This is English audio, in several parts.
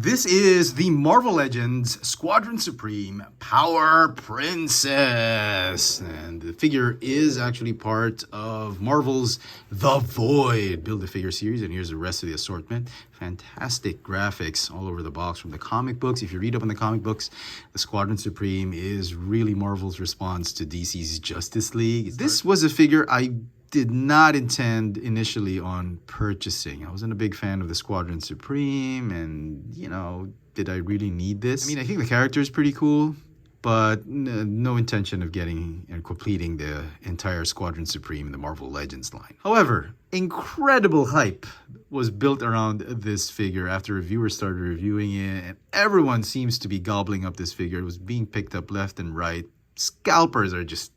This is the Marvel Legends Squadron Supreme Power Princess. And the figure is actually part of Marvel's The Void Build-A-Figure series. And here's the rest of the assortment. Fantastic graphics all over the box from the comic books. If you read up on the comic books, the Squadron Supreme is really Marvel's response to DC's Justice League. This was a figure I did not intend initially on purchasing. I wasn't a big fan of the Squadron Supreme, and, you know, did I really need this? I mean, I think the character is pretty cool, but no intention of getting and completing the entire Squadron Supreme in the Marvel Legends line. However, incredible hype was built around this figure after reviewers started reviewing it, and everyone seems to be gobbling up this figure. It was being picked up left and right. Scalpers are just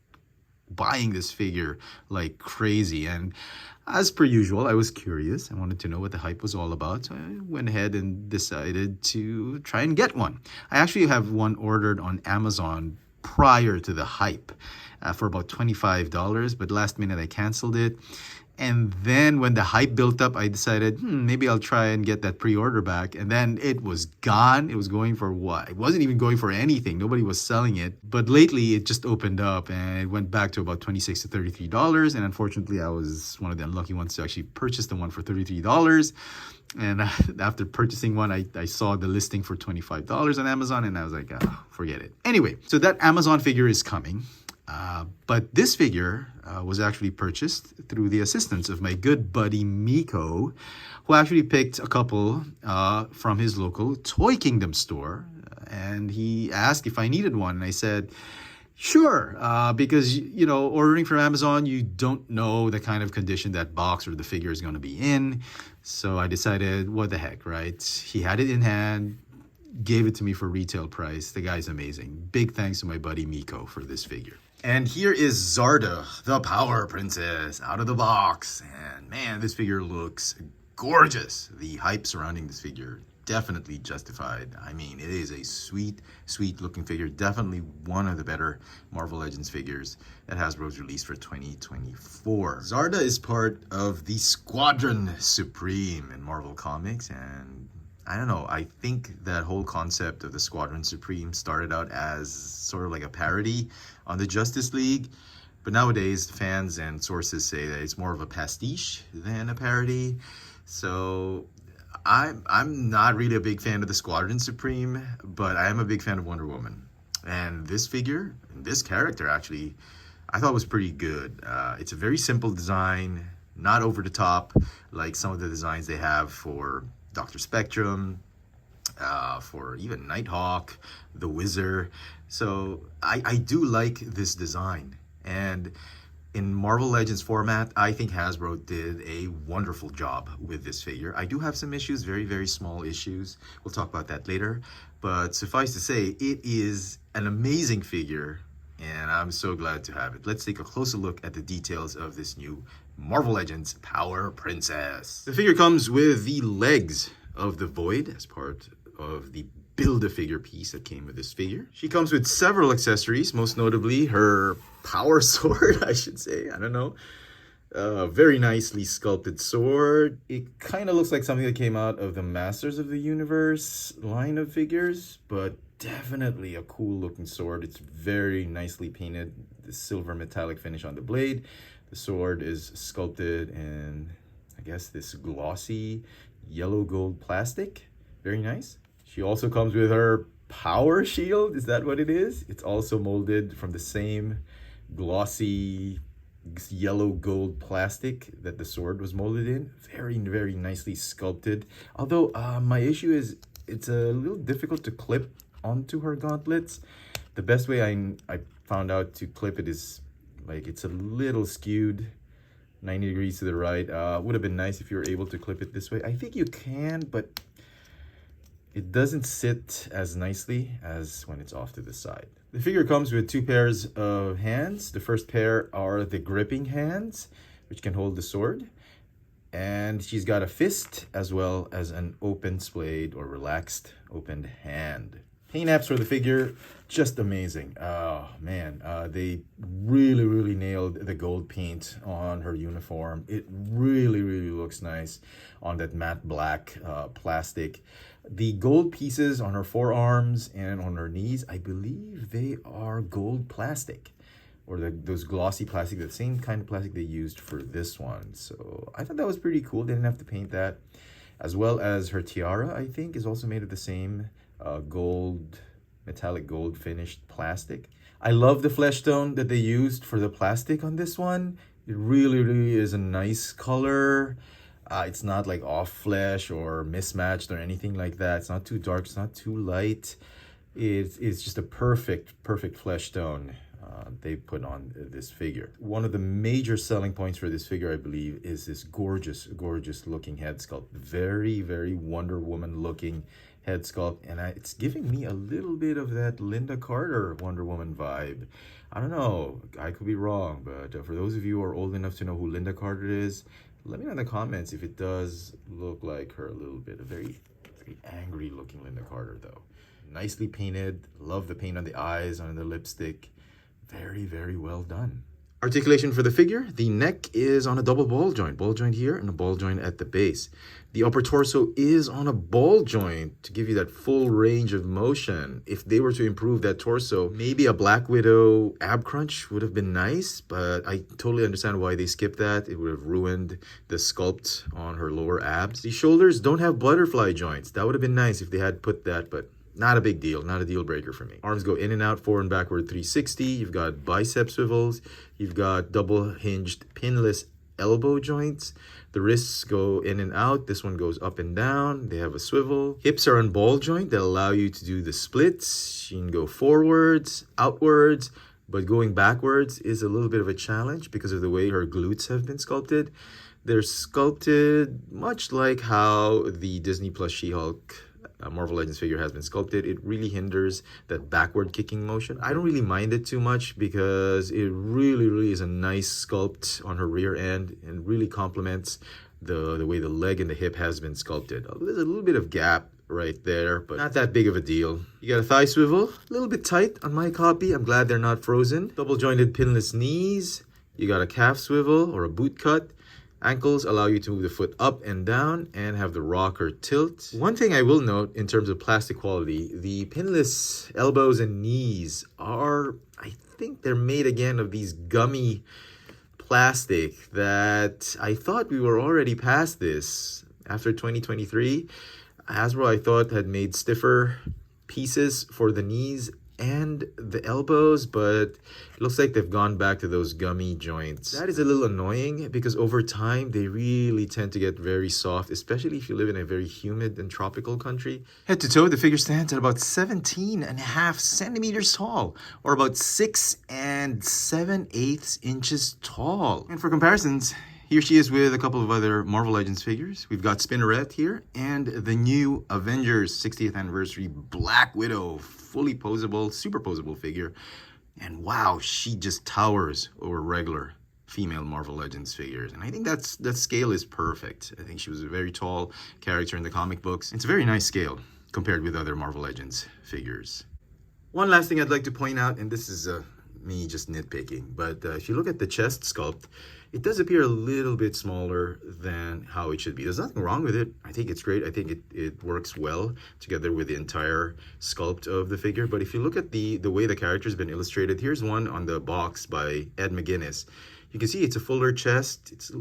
buying this figure like crazy, and as per usual, I was curious. I wanted to know what the hype was all about, so I went ahead and decided to try and get one. I actually have one ordered on Amazon prior to the hype for about $25, but last minute I canceled it. And then when the hype built up, I decided, maybe I'll try and get that pre-order back. And then it was gone. It was going for what? It wasn't even going for anything. Nobody was selling it. But lately, it just opened up and it went back to about $26 to $33. And unfortunately, I was one of the unlucky ones to actually purchase the one for $33. And after purchasing one, I saw the listing for $25 on Amazon. And I was like, forget it. Anyway, so that Amazon figure is coming. But this figure was actually purchased through the assistance of my good buddy Miko, who actually picked a couple from his local Toy Kingdom store. And he asked if I needed one. And I said, sure, because, you know, ordering from Amazon, you don't know the kind of condition that box or the figure is going to be in. So I decided, what the heck, right? He had it in hand, gave it to me for retail price. The guy's amazing. Big thanks to my buddy Miko for this figure. And here is Zarda, the Power Princess, out of the box. And man, this figure looks gorgeous. The hype surrounding this figure definitely justified. I mean, it is a sweet, sweet looking figure. Definitely one of the better Marvel Legends figures that Hasbro's released for 2024. Zarda is part of the Squadron Supreme in Marvel Comics, and I don't know, I think that whole concept of the Squadron Supreme started out as sort of like a parody on the Justice League, but nowadays fans and sources say that it's more of a pastiche than a parody. So I'm not really a big fan of the Squadron Supreme, but I am a big fan of Wonder Woman. And this figure, this character actually, I thought was pretty good. It's a very simple design, not over the top like some of the designs they have for Dr. Spectrum, for even Nighthawk, the Wizard. So I do like this design. And in Marvel Legends format, I think Hasbro did a wonderful job with this figure. I do have some issues, very, very small issues. We'll talk about that later. But suffice to say, it is an amazing figure, and I'm so glad to have it. Let's take a closer look at the details of this new Marvel Legends Power Princess. The figure comes with the legs of the Void as part of the Build-A-Figure piece that came with this figure. She comes with several accessories, most notably her power sword, I should say. I don't know. Very nicely sculpted sword. It kind of looks like something that came out of the Masters of the Universe line of figures, but definitely a cool looking sword. It's very nicely painted. The silver metallic finish on the blade. The sword is sculpted in, I guess, this glossy yellow gold plastic. Very nice. She also comes with her power shield. Is that what it is? It's also molded from the same glossy yellow gold plastic that the sword was molded in. Very, very nicely sculpted. Although my issue is it's a little difficult to clip onto her gauntlets. The best way I found out to clip it is like it's a little skewed 90 degrees to the right. Would have been nice if you were able to clip it this way. I think you can, but it doesn't sit as nicely as when it's off to the side. The figure comes with two pairs of hands. The first pair are the gripping hands, which can hold the sword. And she's got a fist as well as an open splayed or relaxed opened hand. Paint apps for the figure, just amazing. Oh man, they really nailed the gold paint on her uniform. It really looks nice on that matte black plastic. The gold pieces on her forearms and on her knees, I believe they are gold plastic, or those glossy plastic, the same kind of plastic they used for this one. So I thought that was pretty cool. They didn't have to paint that. As well as her tiara, I think, is also made of the same gold, metallic gold finished plastic. I love the flesh tone that they used for the plastic on this one. It really is a nice color. It's not like off flesh or mismatched or anything like that. It's not too dark, it's not too light. It's just a perfect flesh tone they put on this figure. One of the major selling points for this figure, I believe, is this gorgeous looking head sculpt. Very Wonder Woman looking head sculpt, and it's giving me a little bit of that Linda Carter Wonder Woman vibe. I don't know, I could be wrong, but for those of you who are old enough to know who Linda Carter is, let me know in the comments if it does look like her a little bit. A very angry looking Linda Carter though. Nicely painted. Love the paint on the eyes, on the lipstick. Very well done. Articulation for the figure. The neck is on a double ball joint here and a ball joint at the base. The upper torso is on a ball joint to give you that full range of motion. If they were to improve that torso, maybe a Black Widow ab crunch would have been nice, but I totally understand why they skipped that. It would have ruined the sculpt on her lower abs. The shoulders don't have butterfly joints. That would have been nice if they had put that, but not a big deal, not a deal breaker for me. Arms go in and out, forward and backward 360. You've got bicep swivels. You've got double hinged pinless elbow joints. The wrists go in and out. This one goes up and down. They have a swivel. Hips are on ball joint that allow you to do the splits. You can go forwards, outwards, but going backwards is a little bit of a challenge because of the way her glutes have been sculpted. They're sculpted much like how the Disney Plus She-Hulk Marvel Legends figure has been sculpted. It really hinders that backward kicking motion. I don't really mind it too much because it really is a nice sculpt on her rear end and really complements the way the leg and the hip has been sculpted. There's a little bit of gap right there, but not that big of a deal. You got a thigh swivel, a little bit tight on my copy. I'm glad they're not frozen. Double jointed pinless knees. You got a calf swivel or a boot cut. Ankles allow you to move the foot up and down and have the rocker tilt. One thing I will note in terms of plastic quality, the pinless elbows and knees are, I think they're made again of these gummy plastic that I thought we were already past this. After 2023, Hasbro, I thought, had made stiffer pieces for the knees and the elbows, but it looks like they've gone back to those gummy joints. That is a little annoying because over time they really tend to get very soft, especially if you live in a very humid and tropical country. Head to toe, the figure stands at about 17.5 centimeters tall, or about 6 7/8 inches tall. And for comparisons, here she is with a couple of other Marvel Legends figures. We've got Spinnerette here and the new Avengers 60th anniversary Black Widow, fully posable, super posable figure. And wow, she just towers over regular female Marvel Legends figures. And I think that scale is perfect. I think she was a very tall character in the comic books. It's a very nice scale compared with other Marvel Legends figures. One last thing I'd like to point out, and this is me just nitpicking, but if you look at the chest sculpt, it does appear a little bit smaller than how it should be. There's nothing wrong with it. I think it's great. I think it works well together with the entire sculpt of the figure. But if you look at the way the character's been illustrated, here's one on the box by Ed McGuinness. You can see it's a fuller chest. It's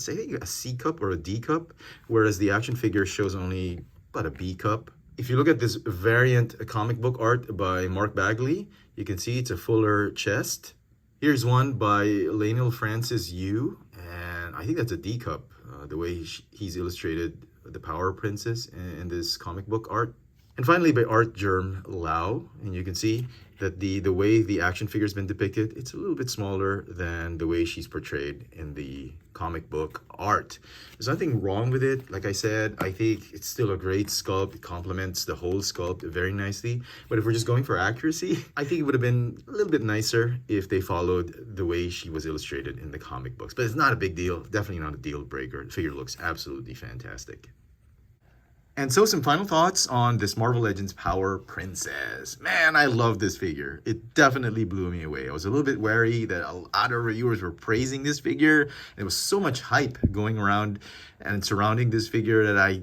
I think a C cup or a D cup, whereas the action figure shows only about a B cup. If you look at this variant comic book art by Mark Bagley, you can see it's a fuller chest. Here's one by Lionel Francis Yu, and I think that's a D cup, the way he's illustrated the Power Princess in this comic book art. And finally by Art Germ Lau, and you can see that the way the action figure's been depicted, it's a little bit smaller than the way she's portrayed in the comic book art. There's nothing wrong with it. Like I said, I think it's still a great sculpt. It complements the whole sculpt very nicely. But if we're just going for accuracy, I think it would have been a little bit nicer if they followed the way she was illustrated in the comic books. But it's not a big deal. Definitely not a deal breaker. The figure looks absolutely fantastic. And so some final thoughts on this Marvel Legends Power Princess. Man, I love this figure. It definitely blew me away. I was a little bit wary that a lot of reviewers were praising this figure. There was so much hype going around and surrounding this figure that I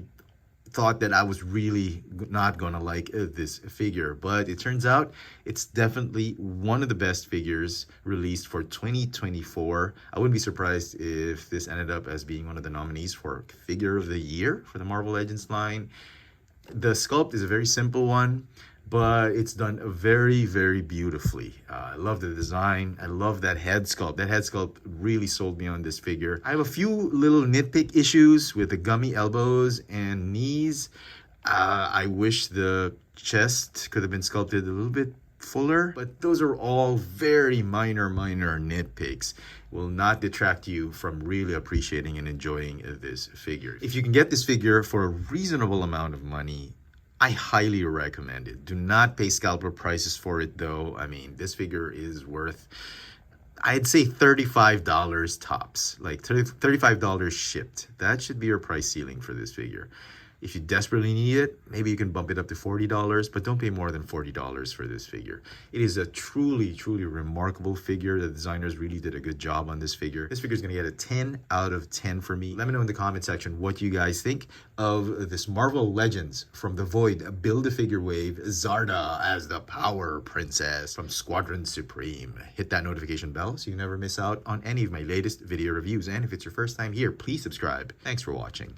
thought that I was really not gonna like this figure, but it turns out it's definitely one of the best figures released for 2024. I wouldn't be surprised if this ended up as being one of the nominees for Figure of the Year for the Marvel Legends line. The sculpt is a very simple one, but it's done very, very beautifully. I love the design. I love that head sculpt. That head sculpt really sold me on this figure. I have a few little nitpick issues with the gummy elbows and knees. I wish the chest could have been sculpted a little bit fuller, but those are all very minor nitpicks. Will not detract you from really appreciating and enjoying this figure. If you can get this figure for a reasonable amount of money, I highly recommend it. Do not pay scalper prices for it though. I mean, this figure is worth, I'd say $35 tops, like $35 shipped. That should be your price ceiling for this figure. If you desperately need it, maybe you can bump it up to $40, but don't pay more than $40 for this figure. It is a truly remarkable figure. The designers really did a good job on this figure. This figure is going to get a 10 out of 10 for me. Let me know in the comment section what you guys think of this Marvel Legends from the Void Build-A-Figure wave, Zarda as the Power Princess from Squadron Supreme. Hit that notification bell so you never miss out on any of my latest video reviews. And if it's your first time here, please subscribe. Thanks for watching.